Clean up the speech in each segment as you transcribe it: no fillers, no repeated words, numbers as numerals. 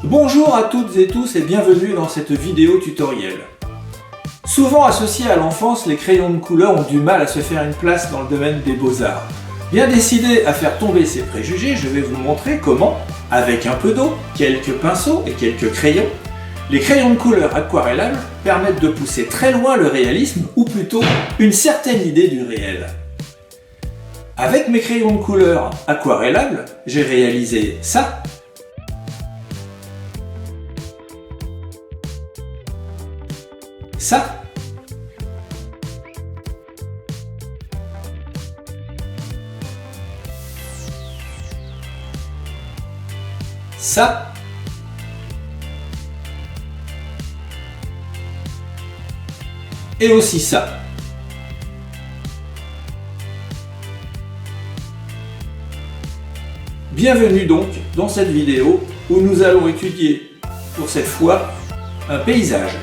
Bonjour à toutes et tous et bienvenue dans cette vidéo tutoriel. Souvent associés à l'enfance, les crayons de couleur ont du mal à se faire une place dans le domaine des beaux-arts. Bien décidé à faire tomber ces préjugés, je vais vous montrer comment, avec un peu d'eau, quelques pinceaux et quelques crayons, les crayons de couleur aquarellables permettent de pousser très loin le réalisme, ou plutôt une certaine idée du réel. Avec mes crayons de couleur aquarellables, j'ai réalisé ça. Ça. Ça. Et aussi ça. Bienvenue donc dans cette vidéo où nous allons étudier pour cette fois un paysage.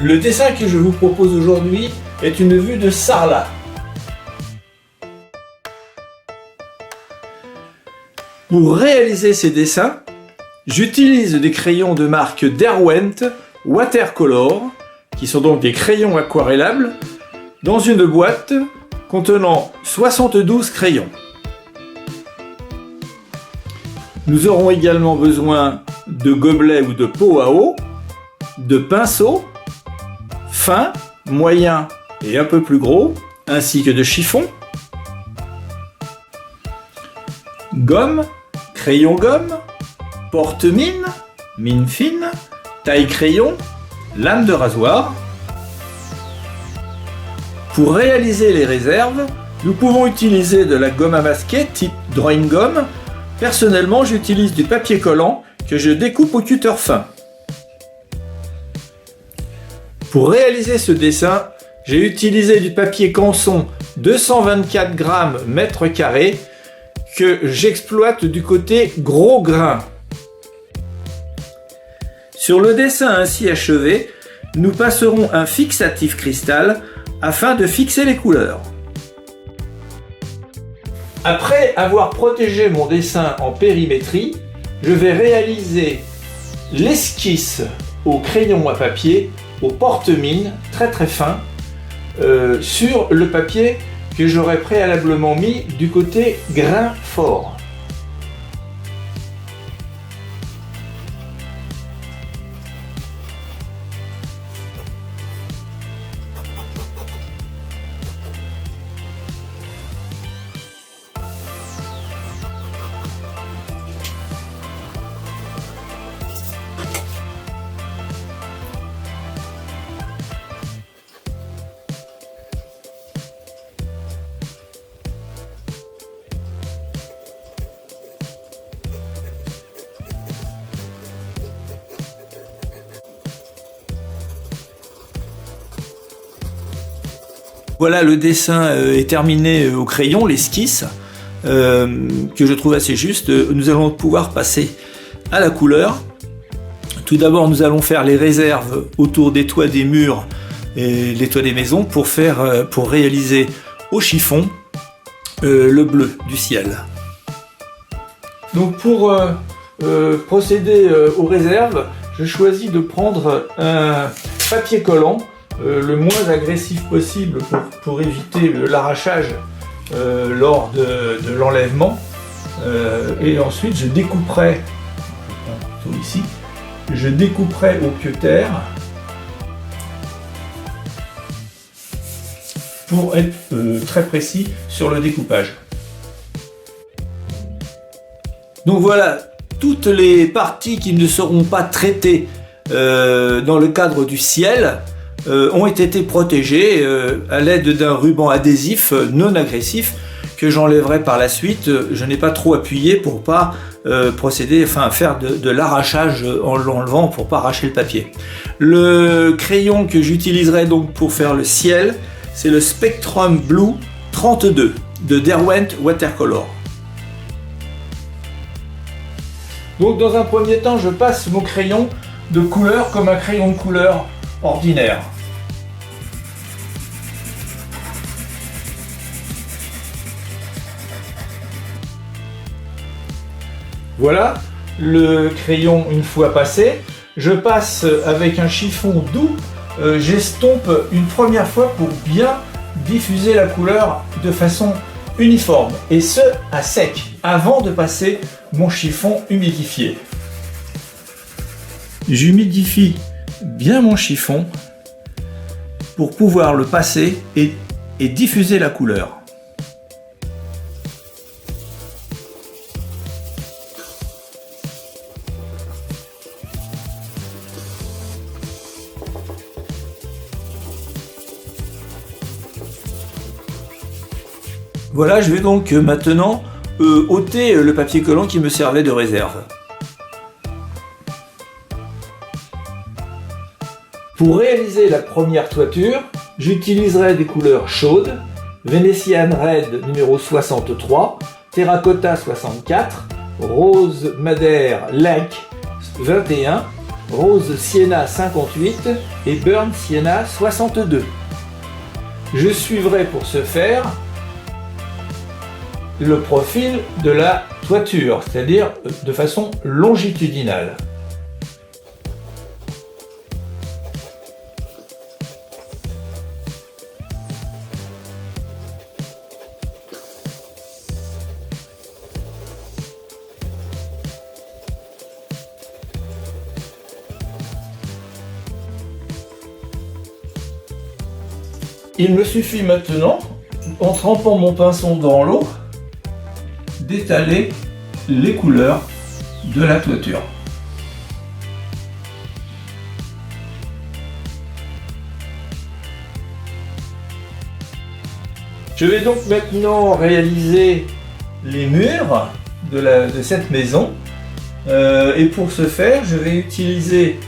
Le dessin que je vous propose aujourd'hui est une vue de Sarlat. Pour réaliser ces dessins, j'utilise des crayons de marque Derwent Watercolor, qui sont donc des crayons aquarellables, dans une boîte contenant 72 crayons. Nous aurons également besoin de gobelets ou de pots à eau, de pinceaux, fins, moyens et un peu plus gros, ainsi que de chiffons, gomme, crayon gomme, porte-mine, mine fine, taille-crayon, lame de rasoir. Pour réaliser les réserves, nous pouvons utiliser de la gomme à masquer type drawing gum. Personnellement, j'utilise du papier collant que je découpe au cutter fin. Pour réaliser ce dessin, j'ai utilisé du papier canson 224 grammes mètre carré que j'exploite du côté gros grain. Sur le dessin ainsi achevé, nous passerons un fixatif cristal afin de fixer les couleurs. Après avoir protégé mon dessin en périmétrie, je vais réaliser l'esquisse au crayon à papier, au porte-mine très fin, sur le papier que j'aurais préalablement mis du côté grain fort. Voilà, le dessin est terminé au crayon, l'esquisse, que je trouve assez juste. Nous allons pouvoir passer à la couleur. Tout d'abord, nous allons faire les réserves autour des toits des murs et les toits des maisons pour réaliser au chiffon le bleu du ciel. Donc pour procéder aux réserves, je choisis de prendre un papier collant le moins agressif possible pour éviter l'arrachage lors de l'enlèvement. Et ensuite je découperai, plutôt ici, je découperai au cutter pour être très précis sur le découpage. Donc voilà, toutes les parties qui ne seront pas traitées dans le cadre du ciel ont été protégées à l'aide d'un ruban adhésif non agressif que j'enlèverai par la suite. Je n'ai pas trop appuyé pour pas faire de l'arrachage en l'enlevant pour pas arracher le papier. Le crayon que j'utiliserai donc pour faire le ciel, c'est le Spectrum Blue 32 de Derwent Watercolor. Donc dans un premier temps, je passe mon crayon de couleur comme un crayon de couleur ordinaire. Voilà le crayon une fois passé. Je passe avec un chiffon doux, j'estompe une première fois pour bien diffuser la couleur de façon uniforme, et ce à sec, avant de passer mon chiffon humidifié. J'humidifie bien mon chiffon pour pouvoir le passer et diffuser la couleur. Voilà, je vais donc maintenant ôter le papier collant qui me servait de réserve. Pour réaliser la première toiture, j'utiliserai des couleurs chaudes, Venetian Red numéro 63, Terracotta 64, Rose Madère Lac 21, Rose Sienna 58 et Burnt Sienna 62. Je suivrai pour ce faire le profil de la toiture, c'est-à-dire de façon longitudinale. Il me suffit maintenant, en trempant mon pinceau dans l'eau, d'étaler les couleurs de la toiture. Je vais donc maintenant réaliser les murs de cette maison, et pour ce faire je vais utiliser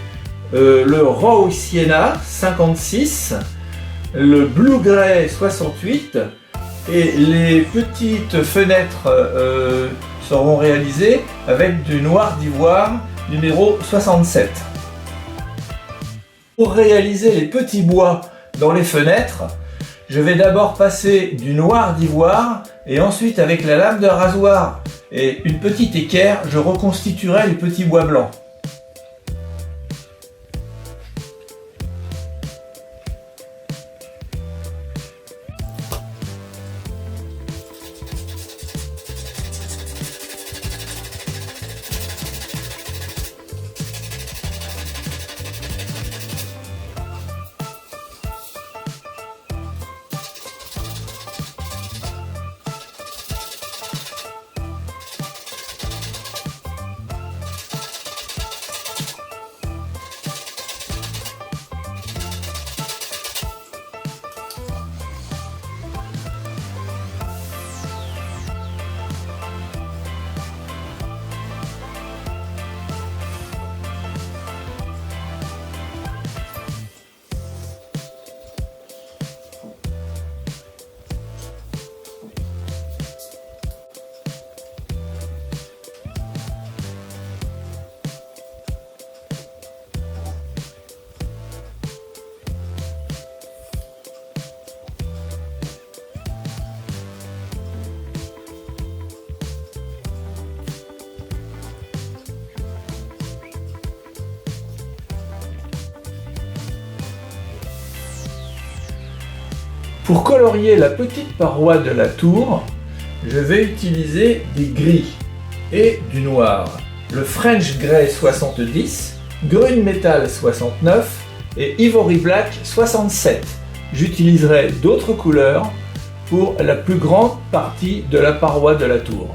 le Raw Sienna 56, le Blue Grey 68, et les petites fenêtres seront réalisées avec du noir d'ivoire numéro 67. Pour réaliser les petits bois dans les fenêtres, je vais d'abord passer du noir d'ivoire et ensuite avec la lame de rasoir et une petite équerre, je reconstituerai les petits bois blancs. Pour colorier la petite paroi de la tour, je vais utiliser des gris et du noir. Le French Grey 70, Grune Metal 69 et Ivory Black 67. J'utiliserai d'autres couleurs pour la plus grande partie de la paroi de la tour.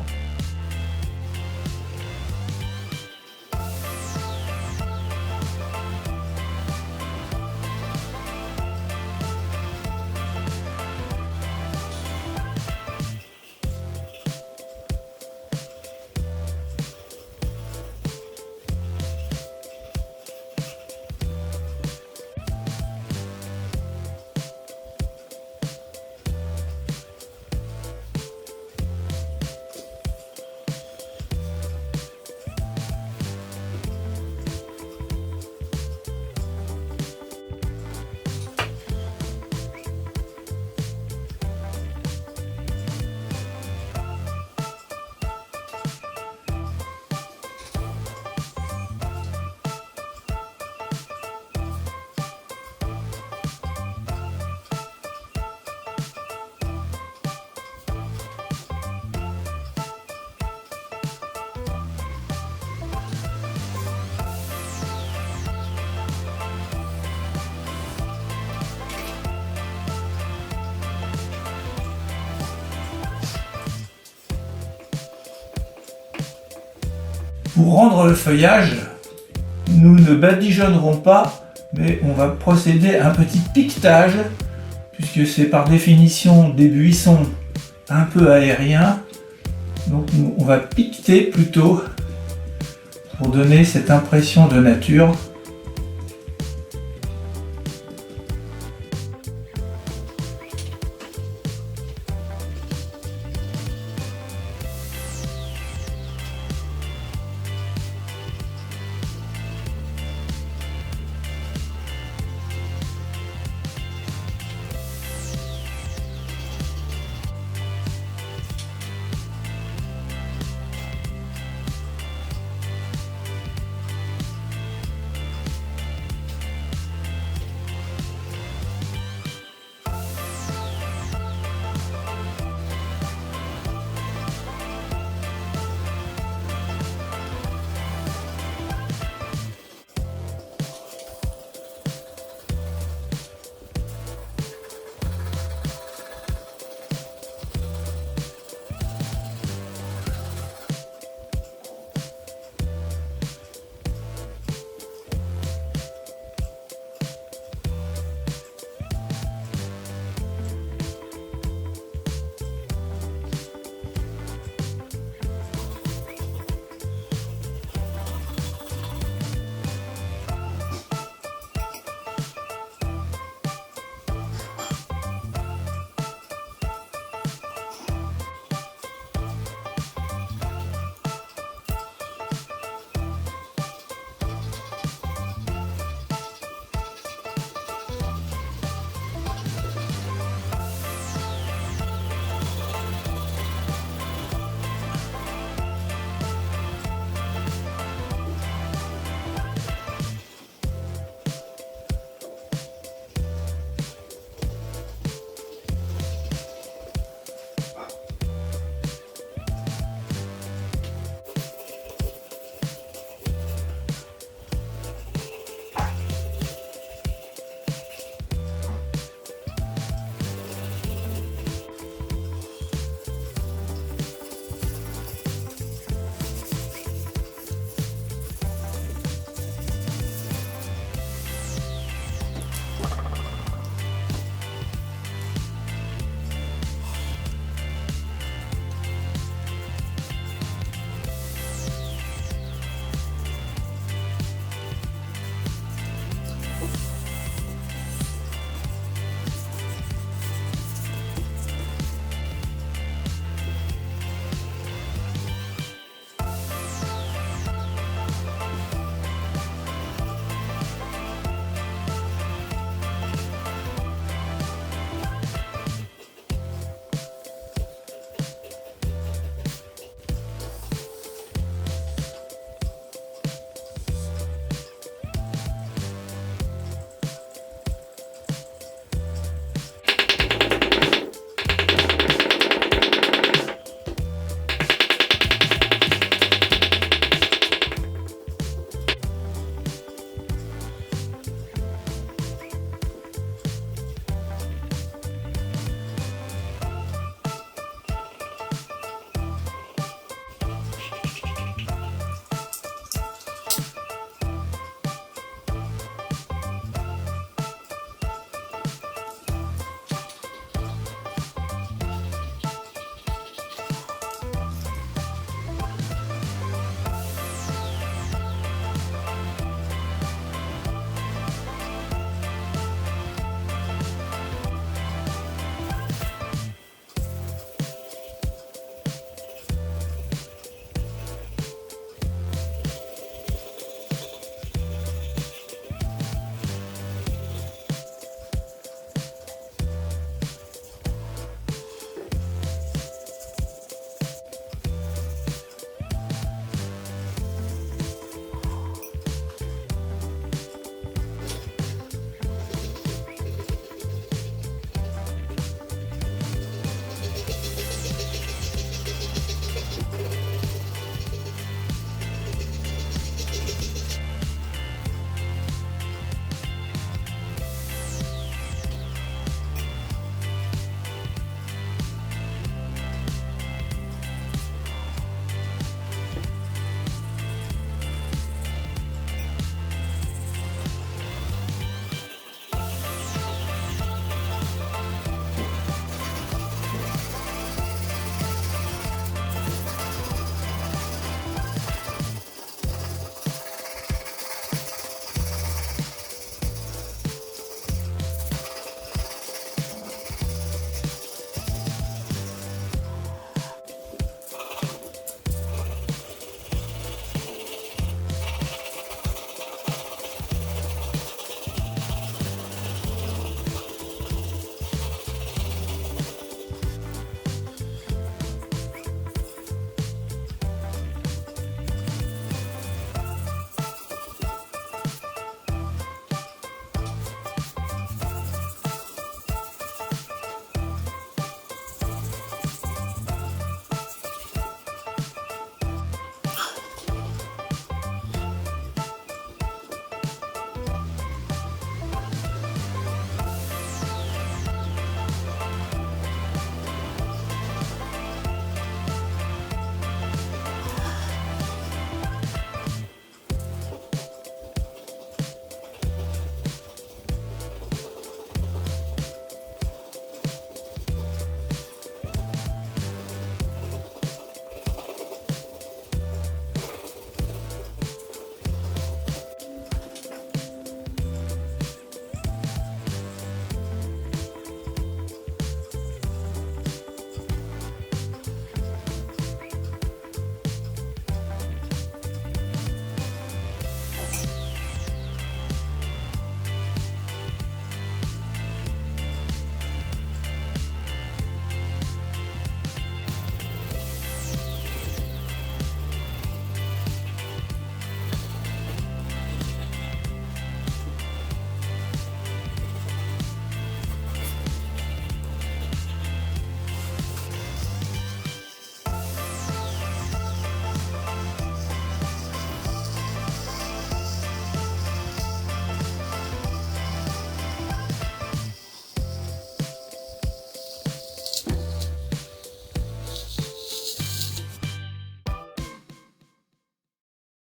Pour rendre le feuillage, nous ne badigeonnerons pas, mais on va procéder à un petit piquetage, puisque c'est par définition des buissons un peu aériens. Donc on va piqueter plutôt pour donner cette impression de nature.